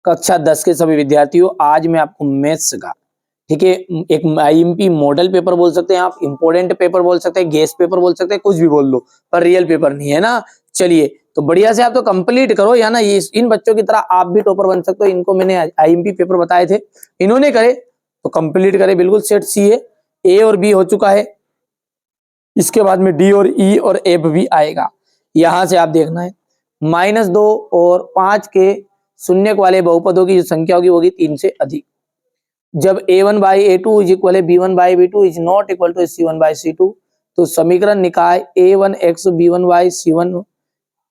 कक्षा 10 के सभी विद्यार्थियों, आज मैं आपको मैथ्स का, ठीक है, एक आईएमपी मॉडल पेपर बोल सकते हैं आप, इंपोर्टेंट पेपर बोल सकते हैं, गेस पेपर बोल सकते हैं, कुछ भी बोल लो, पर रियल पेपर नहीं है ना। चलिए तो बढ़िया से आप तो कंप्लीट करो या ना, ये इन बच्चों की तरह आप भी टॉपर बन सकते हो। इनको मैंने आईएमपी पेपर बताए थे, इन्होंने करे तो कंप्लीट करे, बिल्कुल सेट सी है। ए और बी हो चुका है, इसके बाद में डी और ई और एफ भी आएगा। यहां से आप देखना है -2 और 5 के शून्य वाले बहुपदों की जो संख्या होगी वो होगी 3 से अधिक। जब a1 by a2 is equal है b1 by b2 is not equal to c1 by c2, तो समीकरण निकाय a1 x b1 by c1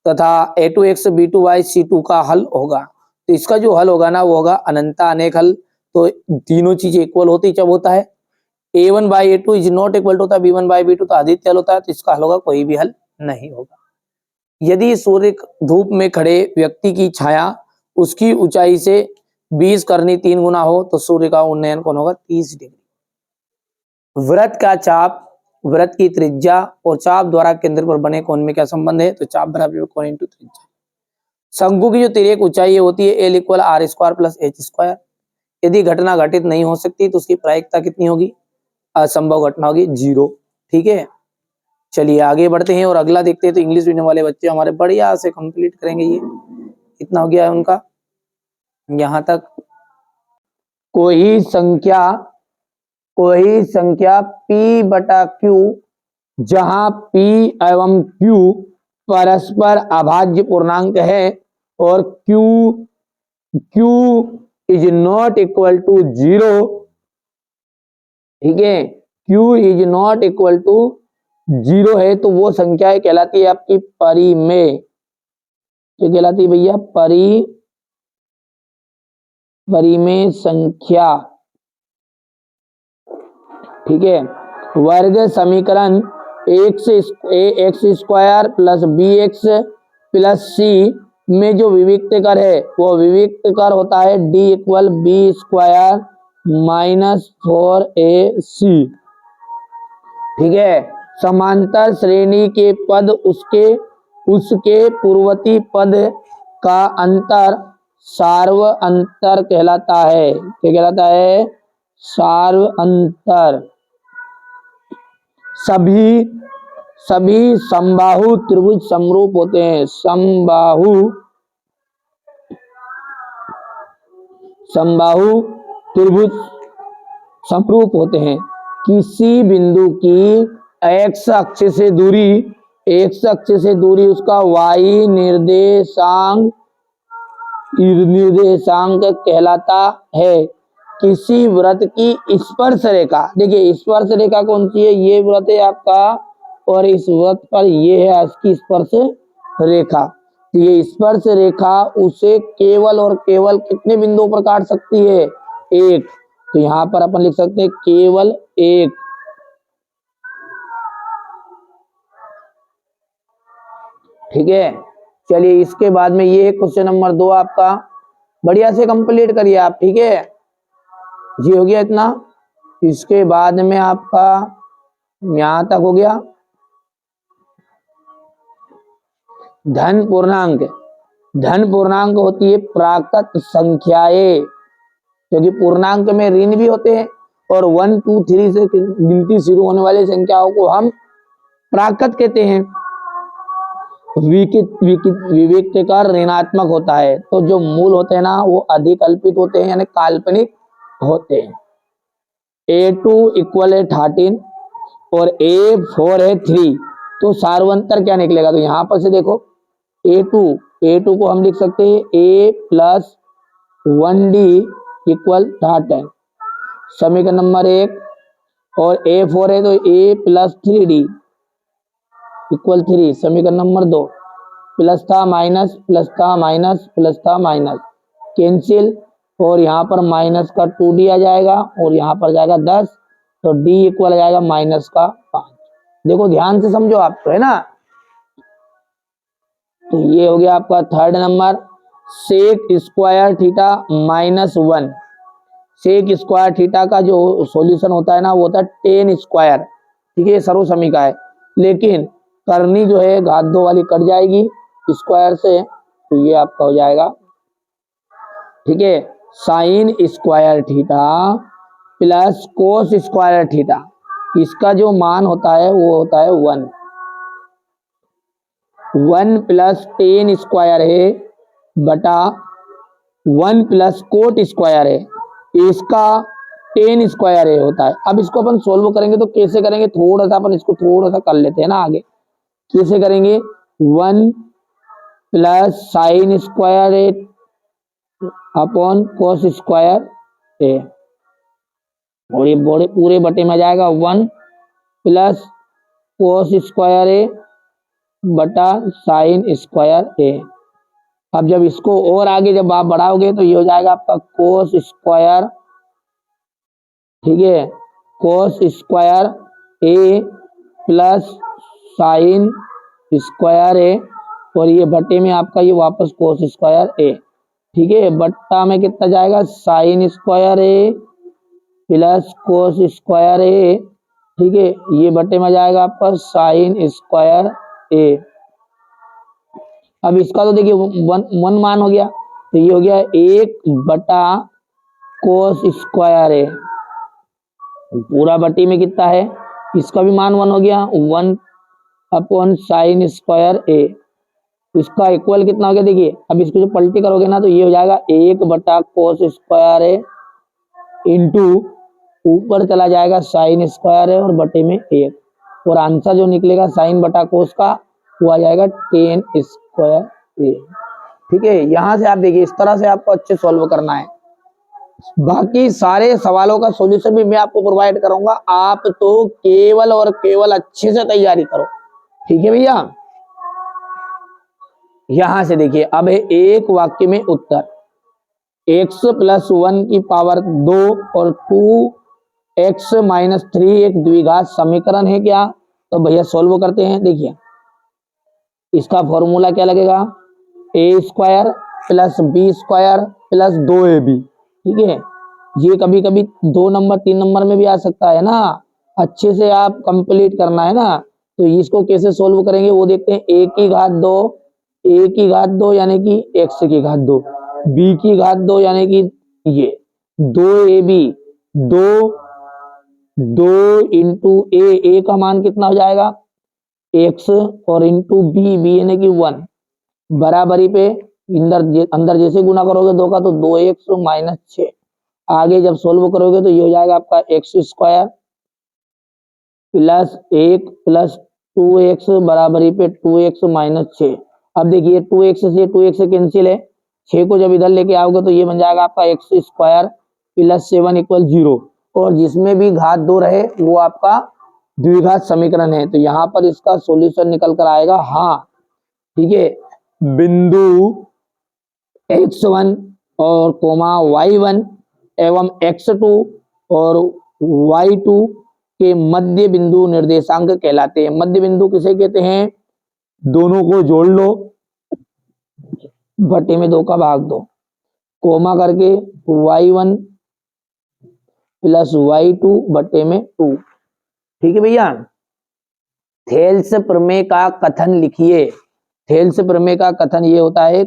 तथा a2 x b2 by c2 का हल होगा। तो इसका जो हल होगा ना वो होगा अनंता अनेक हल। तो तीनों चीजें इक्वल होती जब होता है, a1 by a2 is not equal to होता है b1 बाई b2 तो आदित्य हल होता है, तो इसका हल होगा कोई भी हल नहीं होगा। यदि सूर्य धूप में खड़े व्यक्ति की छाया उसकी ऊंचाई से 20 करनी 3 गुना हो तो सूर्य का उन्नयन कोण होगा 30 डिग्री। वृत्त का चाप, वृत्त की त्रिज्या और चाप द्वारा केंद्र पर बने कोण में क्या संबंध है, तो चाप बराबर कोण इंटू त्रिज्या। शंकु की जो तिर्यक ऊंचाई होती है l equal r square plus h square. यदि घटना घटित नहीं हो सकती तो उसकी प्रायिकता कितनी होगी, असंभव घटना होगी 0। ठीक है, चलिए आगे बढ़ते हैं और अगला देखते हैं। तो इंग्लिश मीडियम वाले बच्चे हमारे बढ़िया से कंप्लीट करेंगे। ये इतना हो गया है उनका यहां तक। कोई संख्या p बटा q जहां p एवं q परस्पर अभाज्य पूर्णांक है और q is not equal to 0, ठीक है, q is not equal to 0 है तो वो संख्या कहलाती है आपकी परिमेय। क्या कहलाती है भैया, परिमेय संख्या। ठीक है, वर्ग समीकरण x square plus b x plus c में जो विविक्तकर है वो विविक्तकर होता है D equal b square minus 4ac। ठीक है, समांतर श्रेणी के पद उसके पूर्ववर्ती पद का अंतर सार्व अंतर कहलाता है। क्या कहलाता है, सार्व अंतर। सभी समबाहु त्रिभुज समरूप होते हैं। समबाहु त्रिभुज समरूप होते हैं। किसी बिंदु की x अक्ष से दूरी उसका y निर्देशांक कहलाता है। किसी वृत्त की स्पर्श रेखा, देखिए स्पर्श रेखा कौन सी है, ये वृत्त है आपका और इस वृत्त पर ये है इसकी स्पर्श रेखा। तो ये स्पर्श रेखा उसे केवल और केवल कितने बिंदुओं पर काट सकती है, एक। तो यहां पर अपन लिख सकते हैं केवल एक। ठीक है, चलिए इसके बाद में ये क्वेश्चन नंबर 2 आपका बढ़िया से कंप्लीट करिए आप। ठीक है जी, हो गया इतना। इसके बाद में आपका यहां तक हो गया धन पूर्णांक होती है प्राकृत संख्याएं, क्योंकि पूर्णांक में ऋण भी होते हैं और 1 2 3 से गिनती शुरू होने वाली संख्याओं को हम प्राकृत कहते हैं। विविक्तकर ऋणात्मक होता है, तो जो मूल होते हैं ना वो अधिकल्पित होते हैं यानी काल्पनिक होते हैं। a2 इक्वल है 13 और a4 है 3, तो सार्वंतर क्या निकलेगा, तो यहां पर से देखो a2 को हम लिख सकते हैं a प्लस 1d इक्वल 13, समीकरण नंबर 1। और a4 है तो a प्लस 3d इक्वल 3, समीकरण नंबर 2। प्लस था माइनस, प्लस था माइनस, प्लस था माइनस, कैंसिल, और यहाँ पर माइनस का 2d आ जाएगा और यहाँ पर जाएगा 10, तो d इक्वल आ जाएगा माइनस का 5। देखो ध्यान से समझो आप, तो है ना। तो ये हो गया आपका third number. Sec square theta -1, sec square theta का जो सॉल्यूशन होता है ना वो होता है टेन स्क्वायर। ठीक है, सर्व समीका है, लेकिन करनी जो है घात 2 वाली कट जाएगी स्क्वायर से, तो ये आपका हो जाएगा ठीक है, sine square theta plus cos square theta, इसका जो मान होता है वो होता है 1 प्लस टेन स्क्वायर है बटा 1 प्लस कोट स्क्वायर है, इसका टेन स्क्वायर है होता है। अब इसको अपन सोल्व करेंगे तो कैसे करेंगे, थोड़ा सा अपन इसको थोड़ा सा कर लेते हैं ना आगे। कैसे करेंगे, 1 प्लस साइन स्क्वायर है अपॉन कोस स्क्वायर है, और ये पूरे बटे में जाएगा 1 प्लस कोस स्क्वायर है बटा साइन स्क्वायर है। अब जब इसको और आगे जब आप बढ़ाओगे तो ये हो जाएगा आपका कोस स्क्वायर, ठीक है, कोस स्क्वायर ए प्लस साइन स्क्वायर ए, और ये बटे में आपका ये वापस कोस स्क्वायर ए, ठीक है, बट्टा में कितना जाएगा, साइन स्क्वायर ए प्लस कोस स्क्वायर ए, ठीक है, ये बटे में जाएगा आपका साइन स्क्वायर ए। अब इसका तो देखिए वन मान हो गया, तो ये हो गया 1 बटा कोस स्क्वायर है, पूरा बटी में कितना है, इसका भी मान 1 हो गया, 1 अपॉन साइन स्क्वायर ए, इसका इक्वल कितना हो गया, देखिए अब इसको जो पलटी करोगे ना तो ये हो जाएगा 1 बटा कोस स्क्वायर है इंटू ऊपर चला जाएगा साइन स्क्वायर है और बटे में 1, और आंसर जो निकलेगा साइन बटा कोस का वो आ जाएगा टेन स्क्वायर ए। ठीक है, यहां से आप देखिए इस तरह से आपको अच्छे सॉल्व करना है। बाकी सारे सवालों का सॉल्यूशन भी मैं आपको प्रोवाइड करूंगा, आप तो केवल और केवल अच्छे से तैयारी करो। ठीक है भैया, यहां से देखिए अब है एक वाक्य में उत्तर, x प्लस 1 की पावर 2 और 2x माइनस 3 एक द्विघात समीकरण है क्या, तो भैया सॉल्व करते हैं। देखिए इसका फॉर्मूला क्या लगेगा, a square plus b square plus 2ab, ठीक है, ये कभी कभी 2 नंबर 3 नंबर में भी आ सकता है ना, अच्छे से आप कंप्लीट करना है ना। तो इसको कैसे सॉल्व करेंगे वो देखते हैं। a की घात 2, a की घात 2 यानी कि x की घात 2, b की घात 2 यानी कि ये 2ab, 2 इंटू a का मान कितना हो जाएगा x, और इंटू b यानी कि 1, बराबरी पे अंदर जैसे गुना करोगे 2 का तो 2x माइनस 6, आगे जब सोल्व करोगे तो ये हो जाएगा आपका x square plus 1 plus 2x बराबरी पे 2x माइनस 6। अब देखिए 2x से कैंसिल है, 6 को जब इधर लेके आओगे तो ये बन जाएगा आपका एक्स स्क्वायर प्लस 7 इक्वल 0, और जिसमें भी घात 2 रहे वो आपका द्विघात समीकरण है, तो यहाँ पर इसका सॉल्यूशन निकल कर आएगा हाँ। ठीक है, बिंदु x1 और कोमा y1 एवं x2 और y2 के मध्य बिंदु निर्देशांक कहलाते हैं। मध्य बिंदु किसे कहते हैं, दोनों को जोड़ लो, बटे में 2 का भाग दो, कोमा करके y1 प्लस y2 बटे में 2। ठीक है भैया, थेल्स प्रमेय का कथन लिखिए। थेल्स प्रमेय का कथन ये होता है,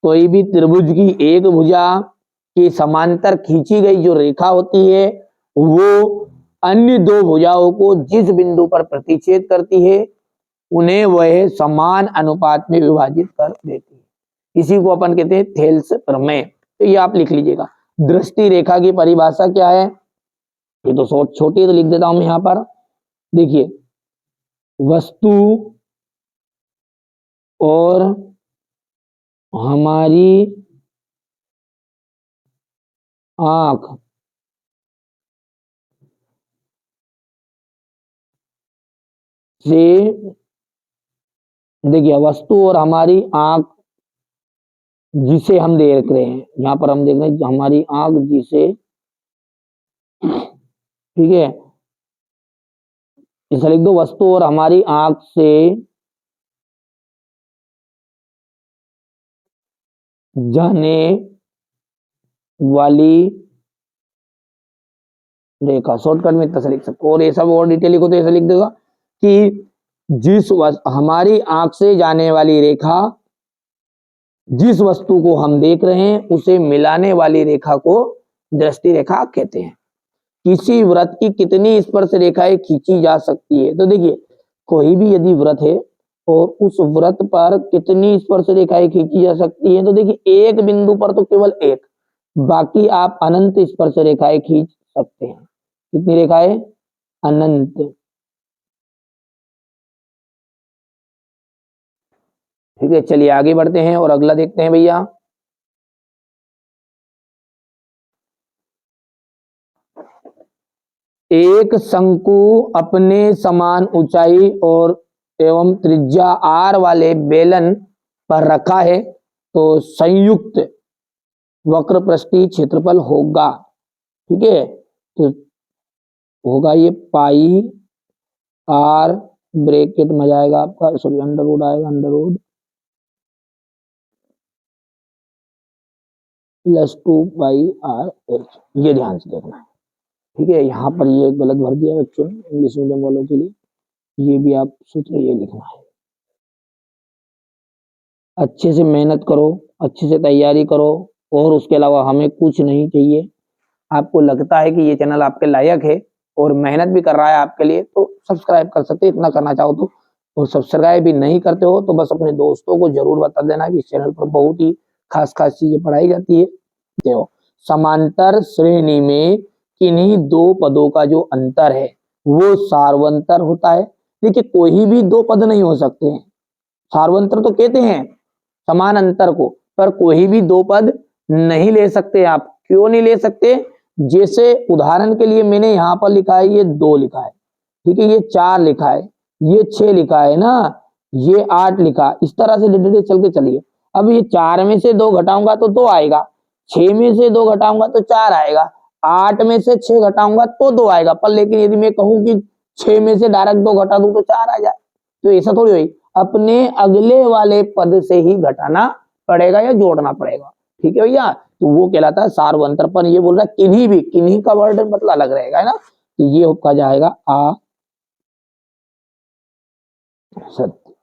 कोई भी त्रिभुज की एक भुजा की समांतर खींची गई जो रेखा होती है वो अन्य 2 भुजाओं को जिस बिंदु पर प्रतिच्छेद करती है उन्हें वह समान अनुपात में विभाजित कर देती है। इसी को अपन कहते हैं थेल्स प्रमेय। तो ये आप लिख लीजिएगा। दृष्टि रेखा की परिभाषा क्या है, ये तो छोटी तो लिख देता हूं मैं यहाँ पर। देखिए वस्तु और हमारी आंख से, देखिए वस्तु और हमारी आंख जिसे हम देख रहे हैं, यहाँ पर हम देख रहे हैं हमारी आंख जिसे, ठीक है, इसे लिख दो, वस्तु और हमारी आंख से जाने वाली रेखा, शॉर्टकट में इतना लिख सकते हो, और ये सब और डिटेल लिखो तो ऐसा लिख देगा कि हमारी आंख से जाने वाली रेखा जिस वस्तु को हम देख रहे हैं उसे मिलाने वाली रेखा को दृष्टि रेखा कहते हैं। किसी वृत्त की कितनी स्पर्श रेखाएं खींची जा सकती है? तो देखिए, कोई भी यदि वृत्त है और उस वृत्त पर कितनी स्पर्श रेखाएं खींची जा सकती है? तो देखिए, एक बिंदु पर तो केवल एक, बाकी आप अनंत स्पर्श रेखाएं खींच सकते हैं। कितनी रेखाएं? अनंत। ठीक है, चलिए आगे बढ़ते हैं और अगला देखते हैं भैया। एक शंकु अपने समान ऊंचाई और एवं त्रिज्या आर वाले बेलन पर रखा है तो संयुक्त वक्र पृष्ठीय क्षेत्रफल होगा। ठीक है, तो होगा ये पाई आर ब्रैकेट में जाएगा आपका, सॉरी अंडर रूट आएगा, अंडर रूट प्लस 2 पाई आर एच। ये ध्यान से देखना है। ठीक है, यहाँ पर ये गलत भर दिया बच्चों ने इंग्लिश मीडियम वालों के लिए, ये भी आप सूत्र ये लिखना है। अच्छे से मेहनत करो, अच्छे से तैयारी करो, और उसके अलावा हमें कुछ नहीं चाहिए। आपको लगता है कि ये चैनल आपके लायक है और मेहनत भी कर रहा है आपके लिए, तो सब्सक्राइब कर सकते हैं, इतना करना चाहो तो। और सब्सक्राइब भी नहीं करते हो तो बस अपने दोस्तों को जरूर बता देना कि इस चैनल पर बहुत ही खास खास चीजें पढ़ाई जाती है। देखो, समांतर श्रेणी में किन्हीं दो पदों का जो अंतर है वो सार्वंतर होता है। देखिए, कोई भी दो पद नहीं हो सकते हैं, सार्वंतर तो कहते हैं समान अंतर को, पर कोई भी दो पद नहीं ले सकते आप। क्यों नहीं ले सकते? जैसे उदाहरण के लिए मैंने यहाँ पर लिखा है, ये 2 लिखा है, ठीक है, ये 4 लिखा है, ये 6 लिखा है ना, ये 8 लिखा, इस तरह से धीरे चल के चलिए। अब ये 4 में से 2 घटाऊंगा तो 2 आएगा, 6 में से 2 घटाऊंगा तो 4 आएगा, 8 में से 6 घटाऊंगा तो 2 आएगा। पर लेकिन यदि मैं कहूं कि 6 में से डायरेक्ट 2 घटा दूं तो 4 आ जाए, तो ऐसा थोड़ी हुई। अपने अगले वाले पद से ही घटाना पड़ेगा या जोड़ना पड़ेगा। ठीक है भैया, तो वो कहलाता है सार्वंतर। पर ये बोल रहा है किन्हीं भी, किन्हीं का वर्ड मतलब अलग रहेगा, है ना, तो ये आपका जाएगा आ सत्य।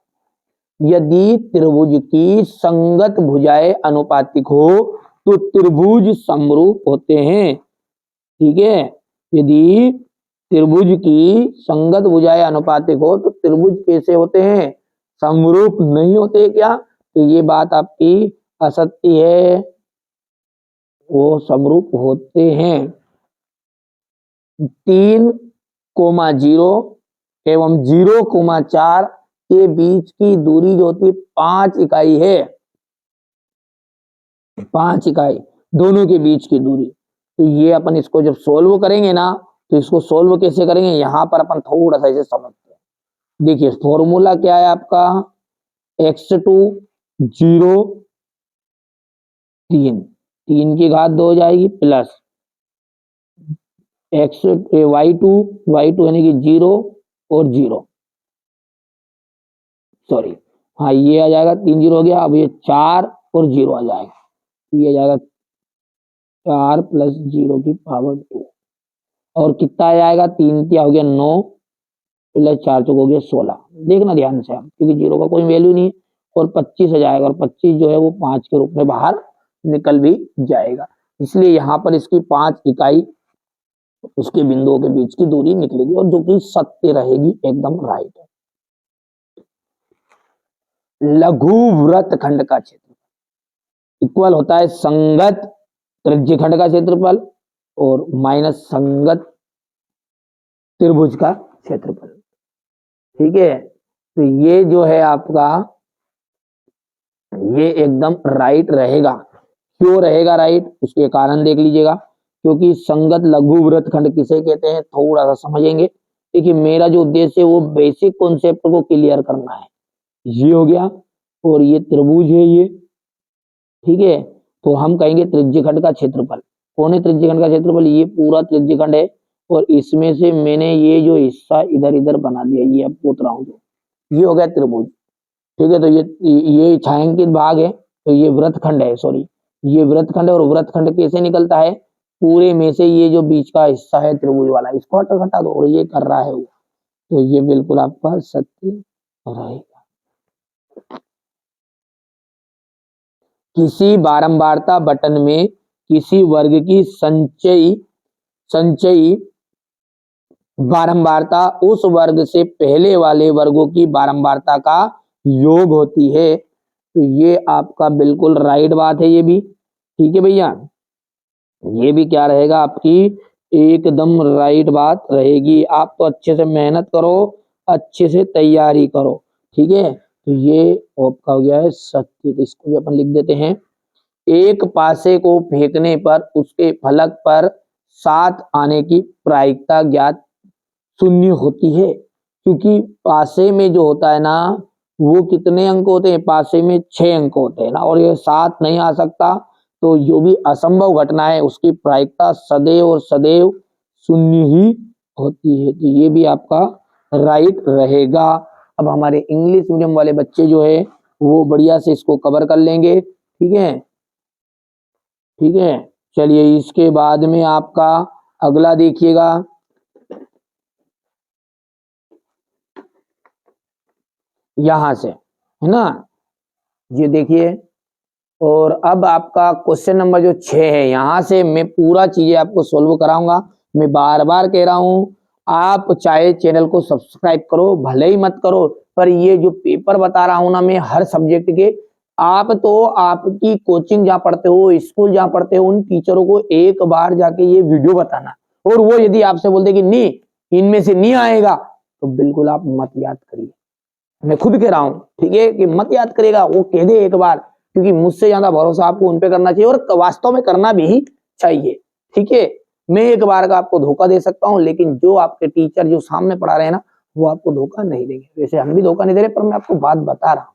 यदि त्रिभुज की संगत भुजाएं अनुपातिक हो तो त्रिभुज समरूप होते हैं। ठीक है, यदि त्रिभुज की संगत भुजाएं अनुपातिक हो तो त्रिभुज कैसे होते हैं? समरूप नहीं होते क्या? तो ये बात आपकी असत्य है, वो समरूप होते हैं। 3,0 एवं 0,4 के बीच की दूरी जो होती है 5 इकाई है, 5 इकाई दोनों के बीच की दूरी। तो ये अपन इसको जब सोल्व करेंगे ना, तो इसको सोल्व कैसे करेंगे, यहां पर अपन थोड़ा सा इसे समझते हैं। देखिए, फॉर्मूला क्या है आपका, x2 0 3, 3 की घात 2 हो जाएगी, प्लस y2 यानी कि 0 और 0, सॉरी, हाँ ये आ जाएगा, 3 0 हो गया। अब ये 4 और 0 आ जाएगा, तो ये आ जाएगा 4 प्लस 0 की पावर 2, और कितना आ जाएगा, 3 क्या हो गया 9, प्लस 4 चौक हो गया 16। देखना ध्यान से आप, क्योंकि 0 का कोई वैल्यू नहीं है, और 25 आ जाएगा, और 25 जो है वो 5 के रूप में बाहर निकल भी जाएगा। इसलिए यहाँ पर इसकी 5 इकाई उसके बिंदुओं के बीच की दूरी निकलेगी, और जो कि सत्य रहेगी, एकदम राइट है। लघु वृत्त खंड का क्षेत्र इक्वल होता है संगत त्रिज्य खंड का क्षेत्रफल और माइनस संगत त्रिभुज का क्षेत्रफल। ठीक है, तो ये जो है आपका, ये एकदम राइट रहेगा। क्यों रहेगा राइट, उसके कारण देख लीजिएगा। क्योंकि संगत लघु वृत्त खंड किसे कहते हैं, थोड़ा सा समझेंगे। देखिए, मेरा जो उद्देश्य है वो बेसिक कॉन्सेप्ट को क्लियर करना है। ये हो गया, और ये त्रिभुज है ये, ठीक है, तो हम कहेंगे त्रिज्यखंड का क्षेत्रफल। कौन है त्रिज्यखंड का क्षेत्रफल, ये पूरा त्रिज्यखंड है, और इसमें से मैंने ये जो हिस्सा इधर इधर बना दिया, ये अब पोत रहा हूं, ये हो गया त्रिभुज। ठीक है, तो ये छायांकित भाग है, तो ये वृत्तखंड है, सॉरी, ये वृत्तखंड है। और वृत्तखंड कैसे निकलता है, पूरे में से ये जो बीच का हिस्सा है त्रिभुज वाला, इसको हटा दो, और ये कर रहा है वो, तो ये बिल्कुल आपका सत्य रहेगा। किसी बारंबारता बटन में किसी वर्ग की संचयी बारंबारता उस वर्ग से पहले वाले वर्गों की बारंबारता का योग होती है। तो ये आपका बिल्कुल राइट बात है, ये भी ठीक है भैया, ये भी क्या रहेगा आपकी एकदम राइट बात रहेगी। आप तो अच्छे से मेहनत करो, अच्छे से तैयारी करो, ठीक है। तो ये आपका हो गया है सत्य, तो इसको भी अपन लिख देते हैं। एक पासे को फेंकने पर उसके फलक पर 7 आने की प्रायिकता ज्ञात शून्य होती है, क्योंकि पासे में जो होता है ना वो कितने अंक होते हैं, पासे में 6 अंक होते हैं ना, और ये 7 नहीं आ सकता, तो जो भी असंभव घटना है उसकी प्रायिकता सदैव और सदैव शून्य ही होती है। तो ये भी आपका राइट रहेगा। अब हमारे इंग्लिश मीडियम वाले बच्चे जो है वो बढ़िया से इसको कवर कर लेंगे, ठीक है, ठीक है। चलिए इसके बाद में आपका अगला देखिएगा, यहां से है ना, ये देखिए। और अब आपका क्वेश्चन नंबर जो 6 है, यहां से मैं पूरा चीजें आपको सोल्व कराऊंगा। मैं बार बार कह रहा हूं, आप चाहे चैनल को सब्सक्राइब करो भले ही मत करो, पर ये जो पेपर बता रहा हूं ना मैं हर सब्जेक्ट के, आप तो आपकी कोचिंग जहां पढ़ते हो, स्कूल जहां पढ़ते हो, उन टीचरों को एक बार जाके ये वीडियो बताना, और वो यदि आपसे बोलते कि नहीं इनमें से नहीं आएगा, तो बिल्कुल आप मत याद करिए। मैं खुद कह रहा हूं, ठीक है, कि मत याद करेगा, वो कह दे एक बार, क्योंकि मुझसे ज्यादा भरोसा आपको उन पे करना चाहिए, और वास्तव में करना भी चाहिए, ठीक है। मैं एक बार का आपको धोखा दे सकता हूं, लेकिन जो आपके टीचर जो सामने पढ़ा रहे हैं ना, वो आपको धोखा नहीं देंगे। वैसे हम भी धोखा नहीं दे रहे, पर मैं आपको बात बता रहा हूं,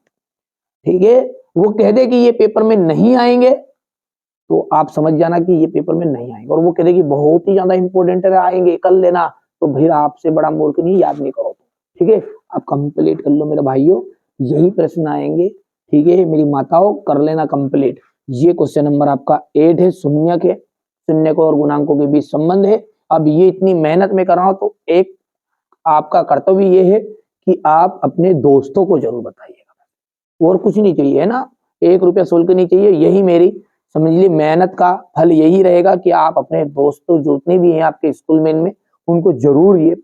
ठीक है। वो कह दे कि ये पेपर में नहीं आएंगे, तो आप समझ जाना कि ये पेपर में नहीं आएंगे, और वो कह दे कि बहुत ही ज्यादा इंपॉर्टेंट है आएंगे कर लेना, तो फिर आपसे बड़ा मूर्ख नहीं, याद नहीं करो, ठीक है। आप कंप्लीट कर लो मेरे भाइयों, यही प्रश्न आएंगे, ठीक है मेरी माताओं, कर लेना कंप्लीट। ये क्वेश्चन नंबर आपका 8 है, शून्य के, शून्य को और गुणांकों के बीच संबंध है। अब ये इतनी मेहनत में कर रहा हूं, तो एक आपका कर्तव्य ये है कि आप अपने दोस्तों को जरूर बताइएगा, और कुछ नहीं चाहिए, है ना, 1 रुपया शुल्क नहीं चाहिए। यही मेरी समझ लीजिए मेहनत का फल यही रहेगा कि आप अपने दोस्तों जितने भी हैं आपके स्कूल में इनमें, उनको जरूर ये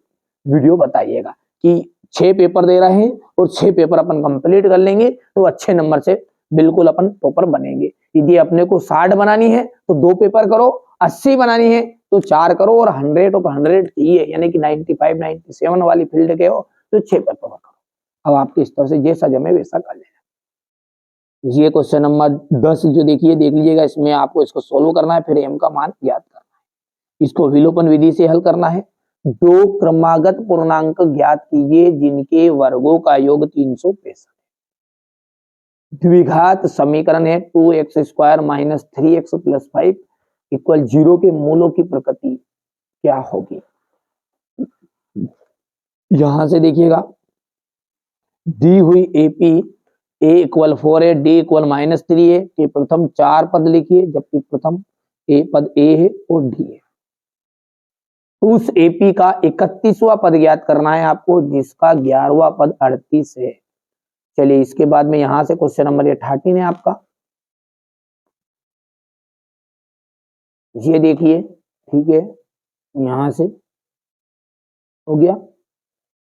वीडियो बताइएगा कि 6 पेपर दे रहे हैं और 6 पेपर अपन कंप्लीट कर लेंगे, तो अच्छे नंबर से बिल्कुल अपन टॉपर बनेंगे। यदि अपने को 60 बनानी है तो 2 पेपर करो, 80 बनानी है तो 4 करो, और 100 ऑफ 100 चाहिए, यानी कि 95 97 वाली फील्ड के हो तो 6 पेपर करो। अब आपके स्तर से जैसा जमे वैसा कर लेना। ये क्वेश्चन नंबर 10 जो देखिए, देख लीजिएगा, इसमें आपको इसको सोल्व करना है, फिर m का मान ज्ञात करना है। इसको विलोपन विधि से हल करना है। 2 क्रमागत पूर्णांक ज्ञात कीजिए जिनके वर्गों का योग 365। द्विघात समीकरण है 2x square minus 3x plus 5 equal 0 के मूलों की प्रकृति क्या होगी। यहां से देखिएगा, दी हुई एपी ए इक्वल 4 है, डी इक्वल -3 है, कि प्रथम 4 पद लिखिए, जबकि प्रथम ए पद ए है और डी है। उस एपी का 31वां पद ज्ञात करना है आपको, जिसका 11वां पद 38 है। चलिए इसके बाद में यहां से क्वेश्चन नंबर 13 है आपका, ये देखिए, ठीक है, यहां से हो गया।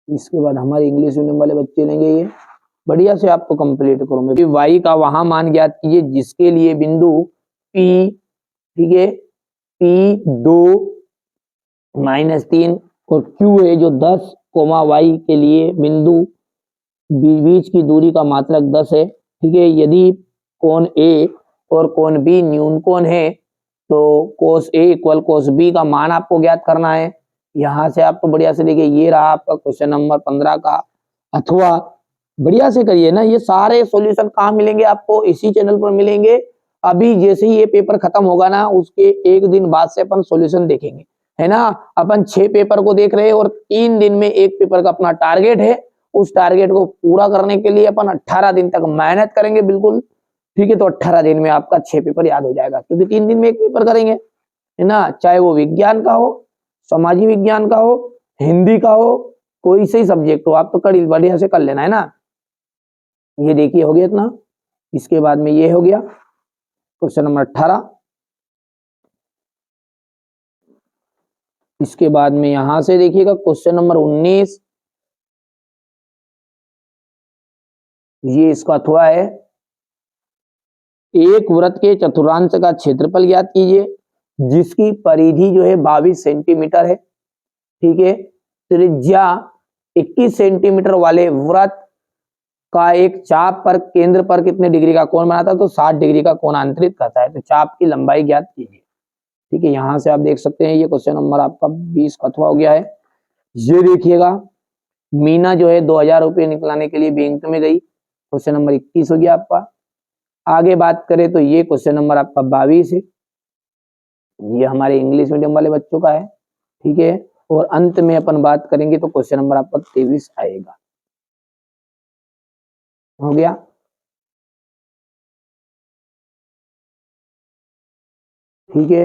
इसके बाद हमारे इंग्लिश मीडियम वाले बच्चे लेंगे ये, बढ़िया से आपको कंप्लीट करो। मैं वाई का वहां मान ज्ञात कीजिए जिसके लिए बिंदु पी, ठीक है, P2 -3 और Q है जो 10, y के लिए बिंदु बीच की दूरी का मात्रक 10 है, ठीक है। यदि कोण A और कोण B न्यून कोण है, तो cos A equal cos B का मान आपको ज्ञात करना है। यहां से आपको बढ़िया से देखिए, ये रहा आपका क्वेश्चन नंबर 15 का, अथवा बढ़िया से करिए ना, ये सारे सॉल्यूशन कहाँ मिलेंगे आपको, इसी चैनल पर मिलेंगे। अभी जैसे ही ये पेपर खत्म होगा ना, उसके 1 दिन बाद से अपन सॉल्यूशन देखेंगे, है ना। अपन 6 पेपर को देख रहे हैं, और 3 दिन में 1 पेपर का अपना टारगेट है। उस टारगेट को पूरा करने के लिए अपन 18 दिन तक मेहनत करेंगे, बिल्कुल, ठीक है। तो 18 दिन में आपका 6 पेपर याद हो जाएगा, क्योंकि 3 दिन में 1 पेपर करेंगे, है ना। चाहे वो विज्ञान का हो, सामाजिक विज्ञान का हो, हिंदी का हो, कोई से सब्जेक्ट हो, आप तो कड़ी बढ़िया से कर लेना, है ना। ये देखिए हो गया इतना। इसके बाद में ये हो गया, क्वेश्चन नंबर 18। इसके बाद में यहां से देखिएगा क्वेश्चन नंबर 19, ये इसका थोड़ा है, एक वृत्त के चतुर्थांश का क्षेत्रफल ज्ञात कीजिए जिसकी परिधि जो है 22 सेंटीमीटर है। ठीक है, त्रिज्या 21 सेंटीमीटर वाले वृत्त का एक चाप पर केंद्र पर कितने डिग्री का कोण बनाता है, तो 60 डिग्री का कोण अंतरित करता है। तो चाप की लंबाई ज्ञात कीजिए। ठीक है, यहां से आप देख सकते हैं ये क्वेश्चन नंबर आपका 20 कथवा हो गया है। ये देखिएगा, मीना जो है 2000 रुपये निकलाने के लिए बैंक में गई, क्वेश्चन नंबर 21 हो गया आपका। आगे बात करें तो ये क्वेश्चन नंबर आपका 22 है, ये हमारे इंग्लिश मीडियम वाले बच्चों का है। ठीक है, और अंत में अपन बात करेंगे तो क्वेश्चन नंबर आपका 23 आएगा। हो गया। ठीक है।